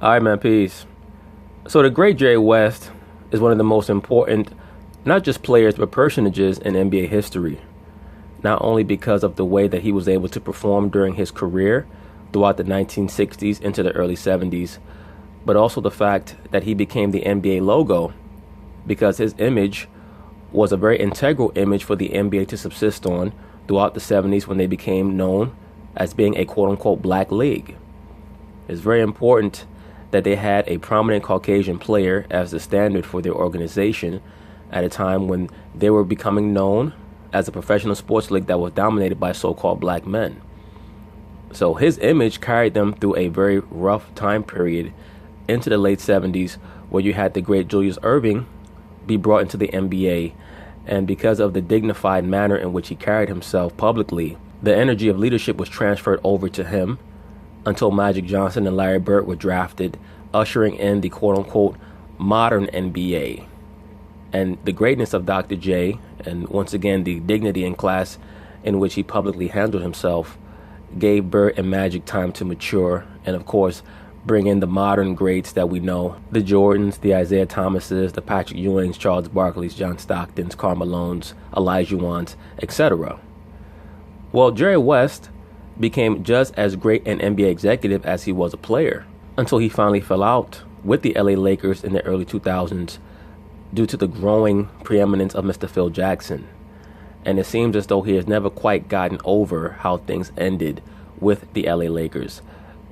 All right, man, peace. So the great Jerry West is one of the most important, not just players, but personages in NBA history. Not only because of the way that he was able to perform during his career throughout the 1960s into the early 70s, but also the fact that he became the NBA logo because his image was a very integral image for the NBA to subsist on throughout the 70s when they became known as being a quote-unquote black league. It's very important that they had a prominent Caucasian player as the standard for their organization at a time when they were becoming known as a professional sports league that was dominated by so-called black men. So his image carried them through a very rough time period into the late 70s, where you had the great Julius Erving be brought into the NBA. And because of the dignified manner in which he carried himself publicly, the energy of leadership was transferred over to him until Magic Johnson and Larry Bird were drafted, ushering in the quote-unquote modern NBA. And the greatness of Dr. J, and once again the dignity and class in which he publicly handled himself, gave Bird and Magic time to mature and, of course, bring in the modern greats that we know, the Jordans, the Isaiah Thomases, the Patrick Ewings, Charles Barkleys, John Stocktons, Karl Malones, Olajuwons, etc. Well, Jerry West became just as great an NBA executive as he was a player until he finally fell out with the LA Lakers in the early 2000s due to the growing preeminence of Mr. Phil Jackson. And it seems as though he has never quite gotten over how things ended with the LA Lakers.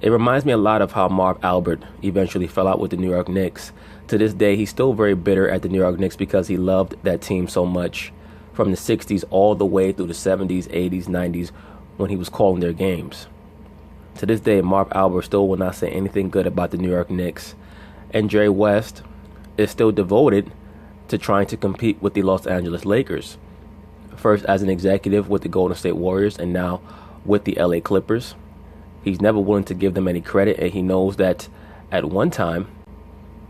It reminds me a lot of how Marv Albert eventually fell out with the New York Knicks. To this day, he's still very bitter at the New York Knicks because he loved that team so much from the 60s all the way through the 70s, 80s, 90s when he was calling their games. To this day, Marv Albert still will not say anything good about the New York Knicks. And Jerry West is still devoted to trying to compete with the Los Angeles Lakers. First as an executive with the Golden State Warriors and now with the LA Clippers. He's never willing to give them any credit, and he knows that at one time,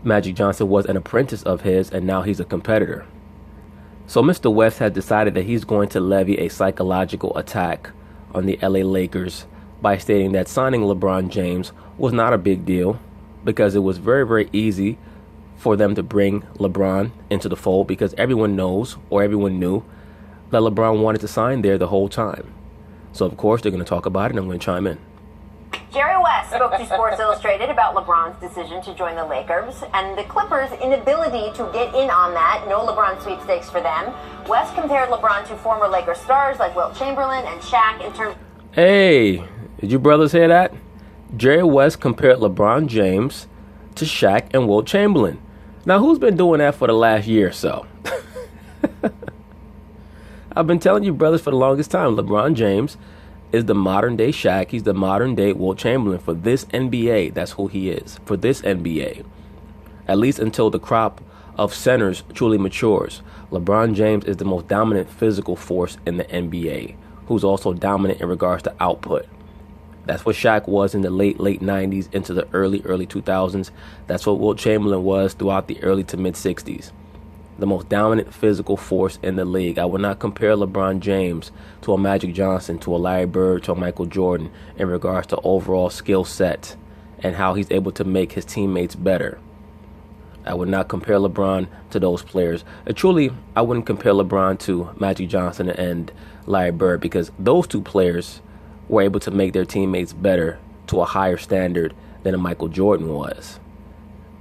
Magic Johnson was an apprentice of his, and now he's a competitor. So Mr. West has decided that he's going to levy a psychological attack on the LA Lakers by stating that signing LeBron James was not a big deal because it was very, very easy for them to bring LeBron into the fold because everyone knows, or everyone knew, that LeBron wanted to sign there the whole time. So of course they're going to talk about it, and I'm going to chime in. Jerry West spoke to Sports Illustrated about LeBron's decision to join the Lakers and the Clippers' inability to get in on that. No LeBron sweepstakes for them. West compared LeBron to former Lakers stars like Wilt Chamberlain and Shaq in terms... Hey, did you brothers hear that? Jerry West compared LeBron James to Shaq and Wilt Chamberlain. Now, who's been doing that for the last year or so? I've been telling you, brothers, for the longest time, LeBron James is the modern day Shaq. He's the modern day Wilt Chamberlain for this NBA. That's who he is for this NBA. At least until the crop of centers truly matures. LeBron James is the most dominant physical force in the NBA, who's also dominant in regards to output. That's what Shaq was in the late 90s into the early 2000s. That's what Wilt Chamberlain was throughout the early to mid 60s. The most dominant physical force in the league. I would not compare LeBron James to a Magic Johnson, to a Larry Bird, to a Michael Jordan in regards to overall skill set and how he's able to make his teammates better. I would not compare LeBron to those players. Truly, I wouldn't compare LeBron to Magic Johnson and Larry Bird because those two players were able to make their teammates better to a higher standard than a Michael Jordan was.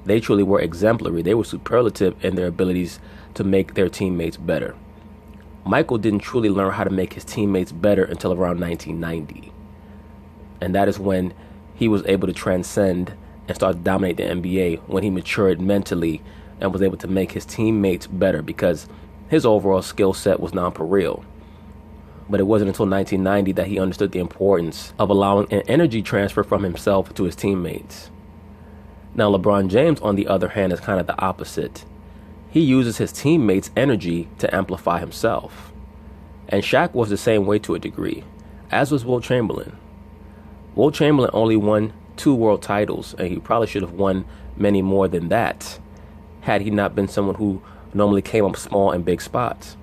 They truly were exemplary. They were superlative in their abilities to make their teammates better. Michael didn't truly learn how to make his teammates better until around 1990. And that is when he was able to transcend and start to dominate the NBA, when he matured mentally and was able to make his teammates better because his overall skill set was non-pareil. But it wasn't until 1990 that he understood the importance of allowing an energy transfer from himself to his teammates. Now, LeBron James, on the other hand, is kind of the opposite. He uses his teammates' energy to amplify himself. And Shaq was the same way to a degree, as was Wilt Chamberlain. Wilt Chamberlain only won 2 world titles, and he probably should have won many more than that had he not been someone who normally came up small in big spots.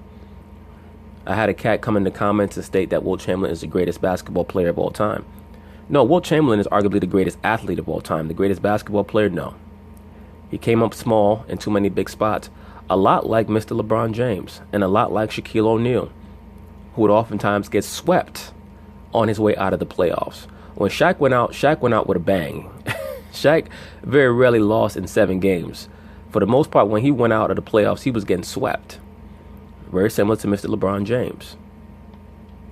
I had a cat come in the comments and state that Wilt Chamberlain is the greatest basketball player of all time. No, Wilt Chamberlain is arguably the greatest athlete of all time. The greatest basketball player? No. He came up small in too many big spots. A lot like Mr. LeBron James and a lot like Shaquille O'Neal, who would oftentimes get swept on his way out of the playoffs. When Shaq went out with a bang. Shaq very rarely lost in 7 games. For the most part, when he went out of the playoffs, he was getting swept. Very similar to Mr. LeBron James.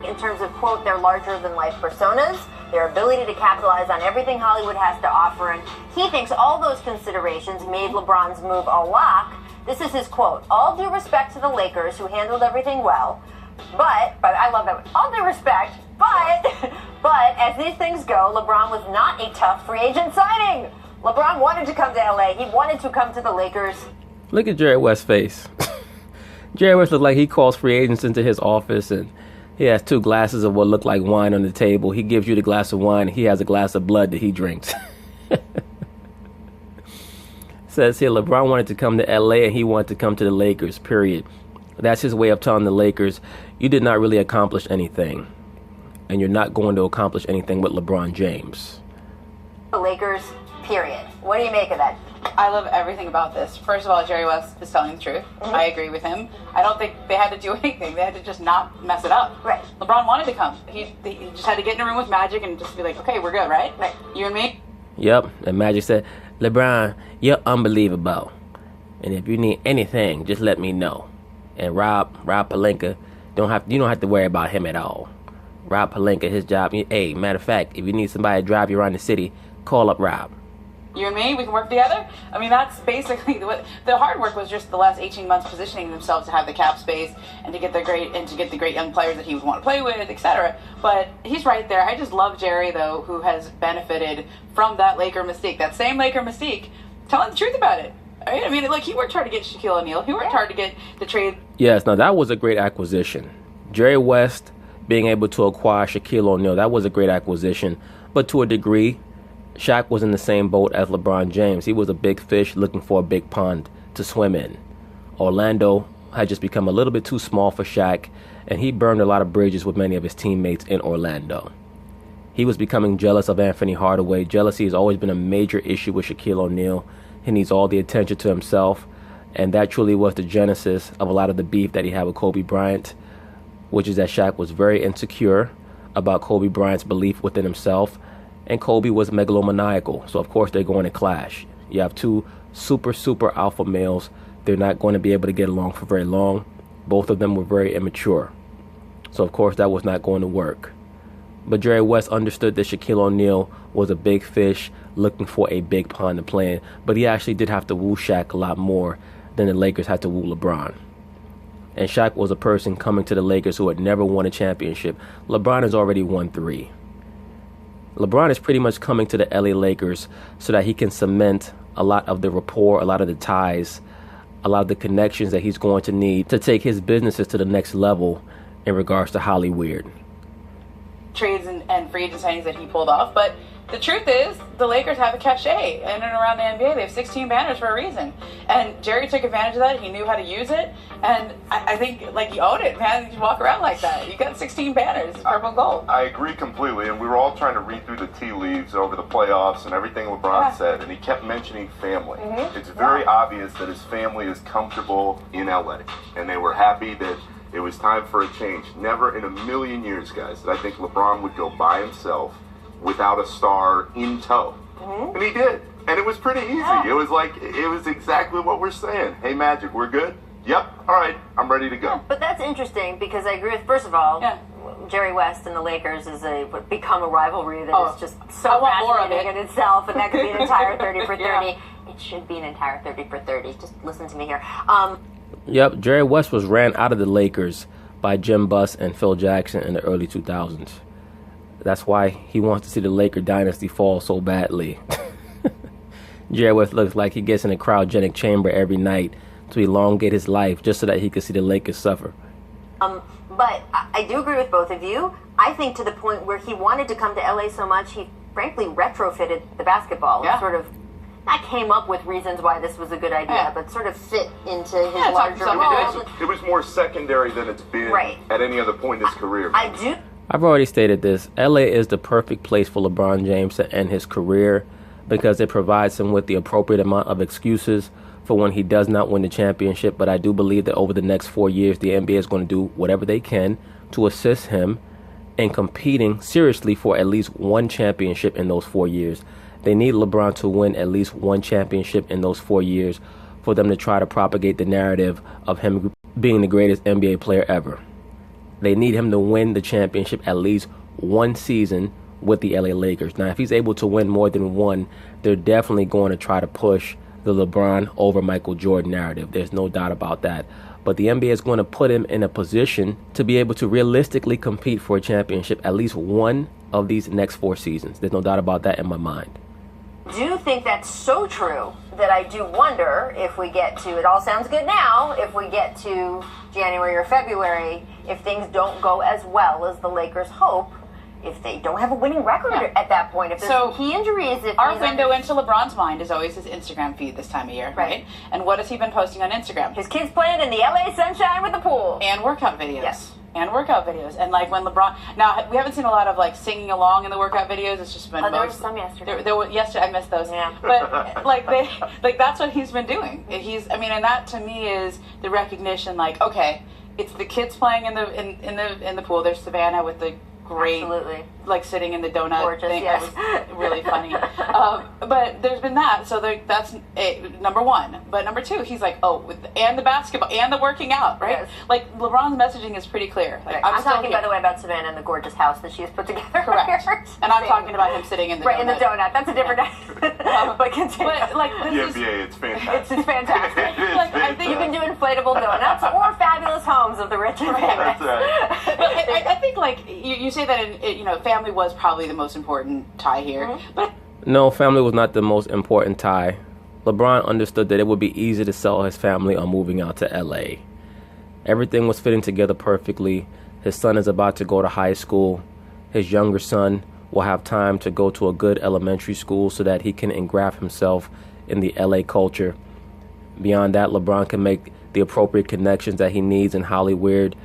In terms of, quote, their larger-than-life personas, their ability to capitalize on everything Hollywood has to offer, and he thinks all those considerations made LeBron's move a lock. This is his quote: "All due respect to the Lakers, who handled everything well, but I love that. All due respect, but as these things go, LeBron was not a tough free agent signing. LeBron wanted to come to LA. He wanted to come to the Lakers." Look at Jerry West's face. Jerry West looked like he calls free agents into his office and he has 2 glasses of what look like wine on the table. He gives you the glass of wine. He has a glass of blood that he drinks. Says here, LeBron wanted to come to LA and he wanted to come to the Lakers, period. That's his way of telling the Lakers, you did not really accomplish anything. And you're not going to accomplish anything with LeBron James. The Lakers, period. What do you make of that? I love everything about this. First of all, Jerry West is telling the truth. Mm-hmm. I agree with him. I don't think they had to do anything. They had to just not mess it up. Right. LeBron wanted to come. He just had to get in a room with Magic and just be like, okay, we're good, right? Right. You and me? Yep. And Magic said, LeBron, you're unbelievable. And if you need anything, just let me know. And Rob Pelinka, you don't have to worry about him at all. Rob Pelinka, his job, hey, matter of fact, if you need somebody to drive you around the city, call up Rob. You and me, we can work together. I mean, that's basically the hard work was just the last 18 months positioning themselves to have the cap space and to get the great young players that he would want to play with, etc. But he's right there. I just love Jerry, though, who has benefited from that Laker mystique, that same Laker mystique, telling the truth about it. Right? I mean, like, he worked hard to get Shaquille O'Neal. He worked hard to get the trade. Yes, now that was a great acquisition. Jerry West being able to acquire Shaquille O'Neal, that was a great acquisition. But to a degree, Shaq was in the same boat as LeBron James. He was a big fish looking for a big pond to swim in. Orlando had just become a little bit too small for Shaq, and he burned a lot of bridges with many of his teammates in Orlando. He was becoming jealous of Anthony Hardaway. Jealousy has always been a major issue with Shaquille O'Neal. He needs all the attention to himself, and that truly was the genesis of a lot of the beef that he had with Kobe Bryant, which is that Shaq was very insecure about Kobe Bryant's belief within himself, and Kobe was megalomaniacal, so of course they're going to clash. You have 2 super alpha males. They're not going to be able to get along for very long. Both of them were very immature, so of course that was not going to work. But Jerry West understood that Shaquille O'Neal was a big fish looking for a big pond to play in, but he actually did have to woo Shaq a lot more than the Lakers had to woo LeBron. And Shaq was a person coming to the Lakers who had never won a championship. LeBron has already won 3. LeBron is pretty much coming to the LA Lakers so that he can cement a lot of the rapport, a lot of the ties, a lot of the connections that he's going to need to take his businesses to the next level in regards to Hollywood. Trades and free agent signings that he pulled off, but the truth is the Lakers have a cachet in and around the NBA. They have 16 banners for a reason, and Jerry took advantage of that. He knew how to use it, and I think, like, you own it, man. You walk around like that. You got 16 banners, purple and gold. I agree completely, and we were all trying to read through the tea leaves over the playoffs and everything LeBron said, and he kept mentioning family. Mm-hmm. It's very obvious that his family is comfortable in LA, and they were happy that it was time for a change. Never in a million years, guys, that I think LeBron would go by himself without a star in tow. Mm-hmm. And he did. And it was pretty easy. Yeah. It was exactly what we're saying. Hey, Magic, we're good? Yep. All right. I'm ready to go. Yeah, but that's interesting because I agree with, first of all, Jerry West and the Lakers is become a rivalry that is just so fascinating in itself, and that could be an entire 30 for 30. Yeah. It should be an entire 30 for 30. Just listen to me here. Yep, Jerry West was ran out of the Lakers by Jim Buss and Phil Jackson in the early 2000s. That's why he wants to see the Laker dynasty fall so badly. Jerry West looks like he gets in a cryogenic chamber every night to elongate his life just so that he could see the Lakers suffer. But I do agree with both of you. I think to the point where he wanted to come to LA so much, he frankly retrofitted the basketball. Yeah. Sort of not came up with reasons why this was a good idea, but sort of fit into his larger world. It was more secondary than it's been at any other point in his career. I do. I've already stated this. LA is the perfect place for LeBron James to end his career because it provides him with the appropriate amount of excuses for when he does not win the championship. But I do believe that over the next 4 years, the NBA is going to do whatever they can to assist him in competing seriously for at least one championship in those 4 years. They need LeBron to win at least one championship in those 4 years for them to try to propagate the narrative of him being the greatest NBA player ever. They need him to win the championship at least one season with the LA Lakers. Now, if he's able to win more than one, they're definitely going to try to push the LeBron over Michael Jordan narrative. There's no doubt about that. But the NBA is going to put him in a position to be able to realistically compete for a championship at least one of these next 4 seasons. There's no doubt about that in my mind. Do you think that's so true that I do wonder if we get to, it all sounds good now, if we get to January or February, if things don't go as well as the Lakers hope, if they don't have a winning record at that point, if there's key injuries. If our window into LeBron's mind is always his Instagram feed this time of year, right? And what has he been posting on Instagram? His kids playing in the LA sunshine with the pool. And workout videos. Yes. And workout videos. And like when LeBron, now we haven't seen a lot of like singing along in the workout videos. It's just been there was some yesterday. There were yesterday. I missed those. Yeah. But like that's what he's been doing. And that to me is the recognition. Like, okay, it's the kids playing in the pool. There's Savannah with the great, absolutely, like sitting in the donut gorgeous thing. Yes. It was really funny. But there's been that, so that's number one. But number two, he's like, and the basketball and the working out, right? Yes. Like LeBron's messaging is pretty clear. Like, I'm talking, by the way, about Savannah and the gorgeous house that she has put together. Correct. And I'm talking about him sitting in the donut. In the donut. That's a different. But continue. But like the NBA, it's fantastic. It's fantastic. Like, I think you can do inflatable donuts or fabulous homes of the rich and famous. That's right. But I think like you say that family was probably the most important tie here, but no, family was not the most important tie. LeBron understood that it would be easy to sell his family on moving out to LA. Everything was fitting together perfectly. His son is about to go to high school. His younger son will have time to go to a good elementary school so that he can engraft himself in the LA culture. Beyond that, LeBron can make the appropriate connections that he needs in Hollywood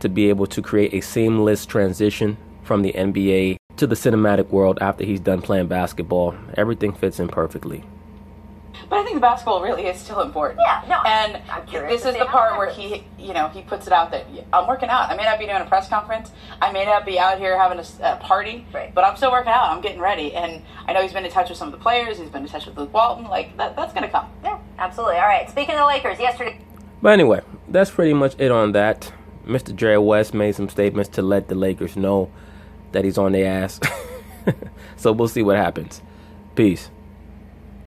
to be able to create a seamless transition from the NBA to the cinematic world after he's done playing basketball. Everything fits in perfectly. But I think the basketball really is still important. Yeah, no. And I'm curious this is the part where he puts it out that I'm working out. I may not be doing a press conference. I may not be out here having a party. Right. But I'm still working out. I'm getting ready. And I know he's been in touch with some of the players. He's been in touch with Luke Walton. Like, that's going to come. Yeah, absolutely. All right. Speaking of the Lakers, yesterday. But anyway, that's pretty much it on that. Mr. Jerry West made some statements to let the Lakers know that he's on their ass. So we'll see what happens. Peace.